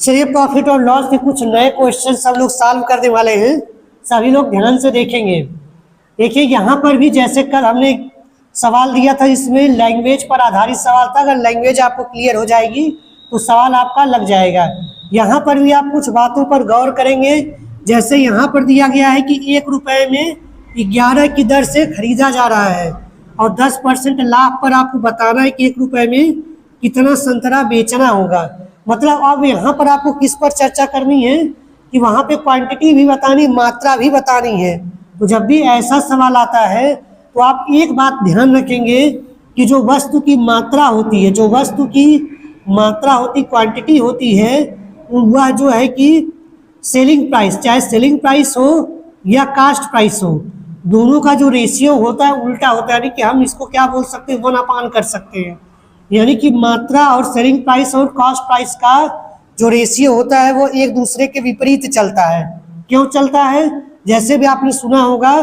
चलिए प्रॉफिट और लॉस के कुछ नए क्वेश्चन सब लोग सॉल्व करने वाले हैं, सभी लोग ध्यान से देखेंगे। देखिए यहाँ पर भी जैसे कल हमने सवाल दिया था, इसमें लैंग्वेज पर आधारित सवाल था। अगर लैंग्वेज आपको क्लियर हो जाएगी तो सवाल आपका लग जाएगा। यहाँ पर भी आप कुछ बातों पर गौर करेंगे। जैसे यहाँ पर दिया गया है कि 1 रुपये में 11 की दर से खरीदा जा रहा है और 10% लाभ पर आपको बताना है कि 1 रुपये में कितना संतरा बेचना होगा। मतलब अब यहाँ पर आपको किस पर चर्चा करनी है कि वहाँ पे क्वांटिटी भी बतानी, मात्रा भी बतानी है। तो जब भी ऐसा सवाल आता है तो आप एक बात ध्यान रखेंगे कि जो वस्तु की मात्रा होती है, जो वस्तु की मात्रा होती, क्वांटिटी होती है, वह जो है कि सेलिंग प्राइस, चाहे सेलिंग प्राइस हो या कास्ट प्राइस हो, दोनों का जो रेशियो होता है उल्टा होता है। यानी कि हम इसको क्या बोल सकते हैं, 1/n कर सकते हैं। यानी कि मात्रा और सेलिंग प्राइस और कॉस्ट प्राइस का जो रेशियो होता है वो एक दूसरे के विपरीत चलता है। क्यों चलता है? जैसे भी आपने सुना होगा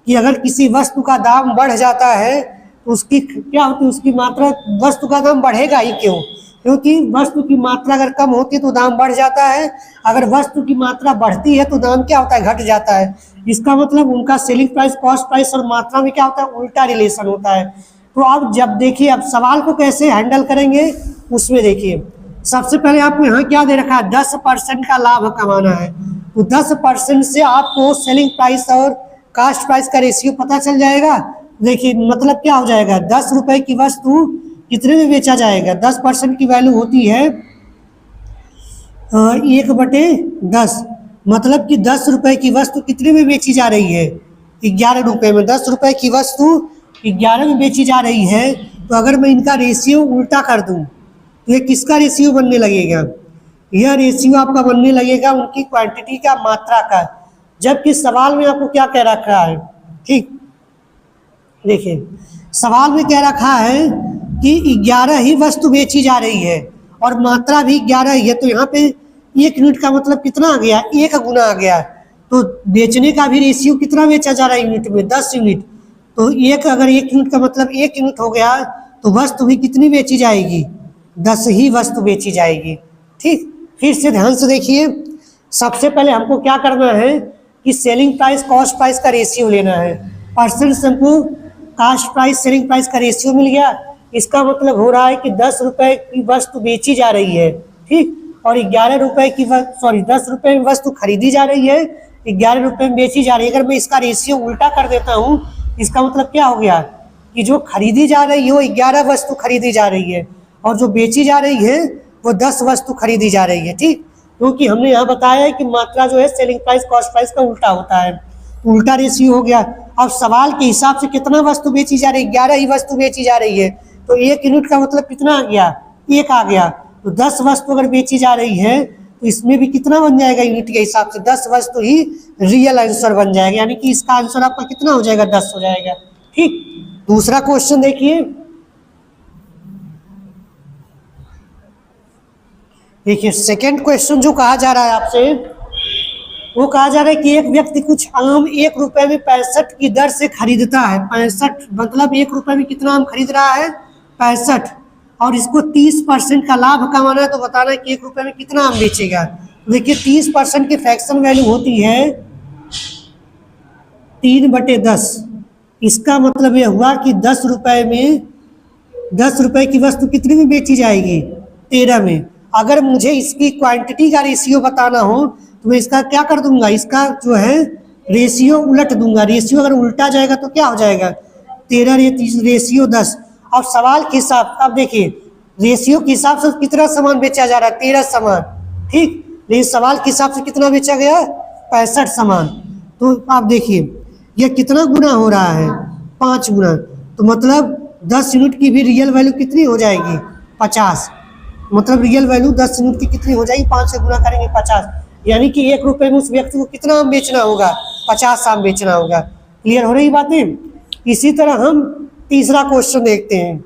कि अगर किसी वस्तु का दाम बढ़ जाता है तो उसकी क्या होती है, उसकी मात्रा, वस्तु का दाम बढ़ेगा ही क्यों? क्योंकि वस्तु की मात्रा अगर कम होती है तो दाम बढ़ जाता है, अगर वस्तु की मात्रा बढ़ती है तो दाम क्या होता है, घट जाता है। इसका मतलब उनका सेलिंग प्राइस, कॉस्ट प्राइस और मात्रा में क्या होता है, उल्टा रिलेशन होता है। तो अब जब देखिए, अब सवाल को कैसे हैंडल करेंगे उसमें देखिए। सबसे पहले आपको यहाँ क्या दे रखा है, 10% का लाभ कमाना है। तो 10% से आपको सेलिंग प्राइस और कास्ट प्राइस का रेशियो पता चल जाएगा। देखिए मतलब क्या हो जाएगा, 10 रुपए की वस्तु कितने में बेचा जाएगा। 10% की वैल्यू होती है 1/10, मतलब कि 10 रुपए की वस्तु कितने में बेची जा रही है, 11 रुपए में। 10 रुपए की वस्तु 11 में बेची जा रही है। तो अगर मैं इनका रेशियो उल्टा कर दूं तो ये किसका रेशियो बनने लगेगा, यह रेशियो आपका बनने लगेगा उनकी क्वांटिटी का, मात्रा का। जबकि सवाल में आपको क्या कह रखा है, ठीक देखिए सवाल में कह रखा है कि 11 ही वस्तु बेची जा रही है और मात्रा भी 11 ही है। तो यहाँ पे 1 यूनिट का मतलब कितना आ गया, 1 गुना आ गया। तो बेचने का भी रेशियो कितना बेचा जा रहा है यूनिट में, 10 यूनिट। तो अगर 1 यूनिट का मतलब 1 यूनिट हो गया तो वस्तु भी कितनी बेची जाएगी, 10 ही वस्तु बेची जाएगी। ठीक, फिर से ध्यान से देखिए। सबसे पहले हमको क्या करना है कि सेलिंग प्राइस कॉस्ट प्राइस का रेशियो लेना है। परसेंट से हमको कास्ट प्राइस सेलिंग प्राइस का रेशियो मिल गया। इसका मतलब हो रहा है कि 10 रुपए की वस्तु बेची जा रही है, ठीक, और 11 रुपए की 10 रुपए में वस्तु खरीदी जा रही है, 11 रुपए में बेची जा रही है। अगर मैं इसका रेशियो उल्टा कर देता हूँ, इसका मतलब क्या हो गया कि जो खरीदी जा रही है वो 11 वस्तु खरीदी जा रही है और जो बेची जा रही है वो 10 वस्तु खरीदी जा रही है। ठीक, क्योंकि हमने यहाँ बताया है कि मात्रा जो है सेलिंग प्राइस कॉस्ट प्राइस का उल्टा होता है, तो उल्टा रेशियो हो गया। अब सवाल के हिसाब से कितना वस्तु बेची जा रही है, 11 ही वस्तु बेची जा रही है। तो 1 यूनिट का मतलब कितना आ गया, 1 आ गया। तो 10 वस्तु अगर बेची जा रही है तो इसमें भी कितना बन जाएगा यूनिट के हिसाब से, 10 वस्तु ही रियल आंसर बन जाएगा। यानी कि इसका आंसर आपका कितना हो जाएगा, 10 हो जाएगा। ठीक, दूसरा क्वेश्चन देखिए। देखिए सेकेंड क्वेश्चन जो कहा जा रहा है आपसे, वो कहा जा रहा है कि एक व्यक्ति कुछ आम 1 रुपए में 65 की दर से खरीदता है। 65 मतलब 1 रुपए में कितना आम खरीद रहा है, 65, और इसको 30% का लाभ कमाना है। तो बताना है कि 1 रुपए में कितना आम बेचेगा। देखिए 30% की फ्रैक्शन वैल्यू होती है 3/10। इसका मतलब यह हुआ कि 10 रुपए में 10 रुपए की वस्तु कितनी में बेची जाएगी, 13 में। अगर मुझे इसकी क्वांटिटी का रेशियो बताना हो तो मैं इसका क्या कर दूंगा, इसका जो है रेशियो उलट दूंगा। रेशियो अगर उल्टा जाएगा तो क्या हो जाएगा, 13 रेशियो 10। अब सवाल के हिसाब, अब देखिए रेशियो के हिसाब से कितना सामान बेचा जा रहा है, 13 सामान, ठीक, लेकिन सवाल के हिसाब से कितना बेचा गया, 65 सामान। तो आप देखिए यह कितना गुना हो रहा है, 5 गुना। तो मतलब 10 यूनिट की भी रियल वैल्यू कितनी हो जाएगी, 50। मतलब रियल वैल्यू 10 यूनिट की कितनी हो जाएगी, 5 से गुना करेंगे 50। यानी कि 1 रुपए में उस व्यक्ति को कितना आम बेचना होगा, 50 आम बेचना होगा। क्लियर हो रही बातें। इसी तरह हम तीसरा क्वेश्चन देखते हैं।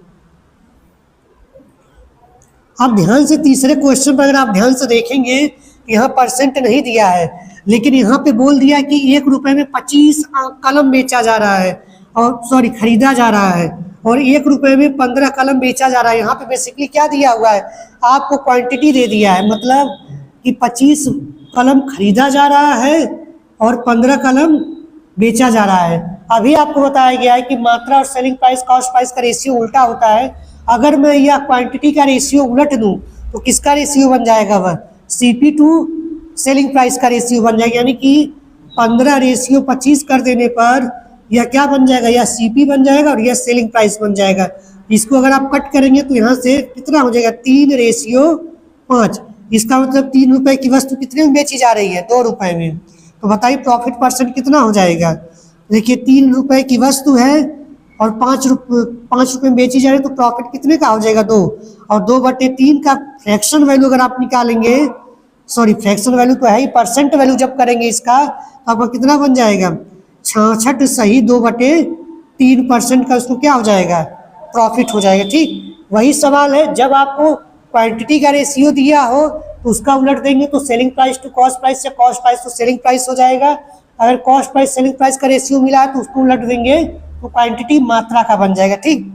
अब ध्यान से तीसरे क्वेश्चन पर अगर आप ध्यान से देखेंगे, यहाँ परसेंट नहीं दिया है, लेकिन यहाँ पे बोल दिया कि 1 रुपए में 25 कलम बेचा जा रहा है, और खरीदा जा रहा है, और 1 रुपए में 15 कलम बेचा जा रहा है। यहाँ पे बेसिकली क्या दिया हुआ है, आपको क्वांटिटी दे दिया है। मतलब कि 25 कलम खरीदा जा रहा है और 15 कलम बेचा जा रहा है। अभी आपको बताया गया है कि मात्रा और सेलिंग प्राइस कॉस्ट प्राइस का रेशियो उल्टा होता है। अगर मैं यह क्वांटिटी का रेशियो उलट दूं तो किसका रेशियो बन जाएगा? वह सीपी टू सेलिंग प्राइस का रेशियो बन जाएगा, यानी कि 15:25 कर देने पर यह क्या बन जाएगा? यह सीपी बन जाएगा और यह सेलिंग प्राइस बन जाएगा। इसको अगर आप कट करेंगे तो यहाँ से कितना हो जाएगा? 3:5। इसका मतलब 3 रुपए की वस्तु कितने में बेची जा रही है? 2 रुपए में। तो बताइए प्रॉफिट परसेंट कितना हो जाएगा? देखिए 3 रुपए की वस्तु है और 5 रुपए में बेची जा रही है, तो प्रॉफिट कितने का हो जाएगा? 2। और 2/3 का फ्रैक्शन वैल्यू अगर आप निकालेंगे, सॉरी फ्रैक्शन वैल्यू तो है ही, परसेंट वैल्यू जब करेंगे इसका तो आपका कितना बन जाएगा? 66 सही 2/3% का उसको क्या हो जाएगा? प्रॉफिट हो जाएगा। ठीक वही सवाल है, जब आपको क्वांटिटी का रेशियो दिया हो तो उसका उलट देंगे तो selling price to cost price, या cost price to selling price हो जाएगा। अगर कॉस्ट प्राइस सेलिंग प्राइस का रेशियो मिला है तो उसको उलट देंगे तो क्वांटिटी मात्रा का बन जाएगा। ठीक।